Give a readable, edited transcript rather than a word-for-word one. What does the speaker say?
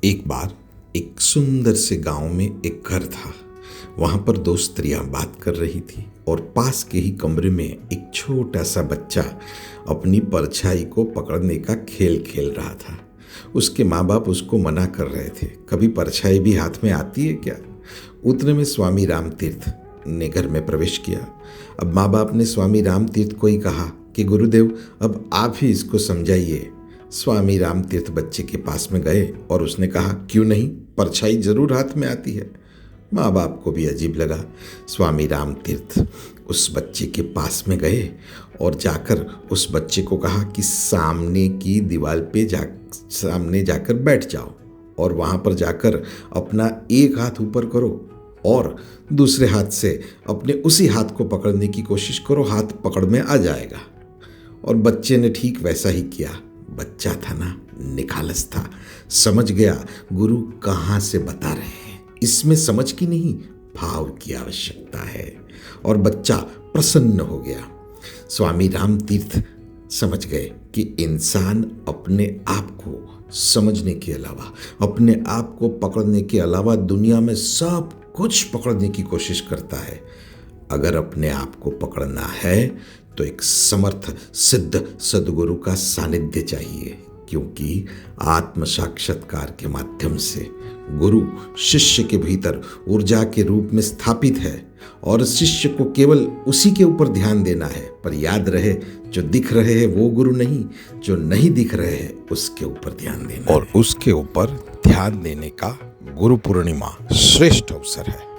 एक बार एक सुंदर से गांव में एक घर था। वहां पर दो स्त्रियां बात कर रही थी और पास के ही कमरे में एक छोटा सा बच्चा अपनी परछाई को पकड़ने का खेल खेल रहा था। उसके माँ बाप उसको मना कर रहे थे, कभी परछाई भी हाथ में आती है क्या। उतने में स्वामी रामतीर्थ ने घर में प्रवेश किया। अब माँ बाप ने स्वामी रामतीर्थ को ही कहा कि गुरुदेव, अब आप ही इसको समझाइए। स्वामी रामतीर्थ बच्चे के पास में गए और उसने कहा, क्यों नहीं, परछाई जरूर हाथ में आती है। माँ बाप को भी अजीब लगा। स्वामी रामतीर्थ उस बच्चे के पास में गए और जाकर उस बच्चे को कहा कि सामने की दीवार पे सामने जाकर बैठ जाओ और वहाँ पर जाकर अपना एक हाथ ऊपर करो और दूसरे हाथ से अपने उसी हाथ को पकड़ने की कोशिश करो, हाथ पकड़ में आ जाएगा। और बच्चे ने ठीक वैसा ही किया। बच्चा था ना, निखालस था, समझ गया गुरु कहाँ से बता रहे हैं। इसमें समझ की नहीं, भाव की आवश्यकता है। और बच्चा प्रसन्न हो गया। स्वामी रामतीर्थ समझ गए कि इंसान अपने आप को समझने के अलावा, अपने आप को पकड़ने के अलावा दुनिया में सब कुछ पकड़ने की कोशिश करता है। अगर अपने आप को पकड़ना है तो एक समर्थ सिद्ध सद्गुरु का सानिध्य चाहिए, क्योंकि आत्म साक्षात्कार के माध्यम से गुरु शिष्य के भीतर ऊर्जा के रूप में स्थापित है और शिष्य को केवल उसी के ऊपर ध्यान देना है। पर याद रहे, जो दिख रहे हैं वो गुरु नहीं, जो नहीं दिख रहे हैं उसके ऊपर ध्यान देना और उसके ऊपर ध्यान देने का गुरु पूर्णिमा श्रेष्ठ अवसर है।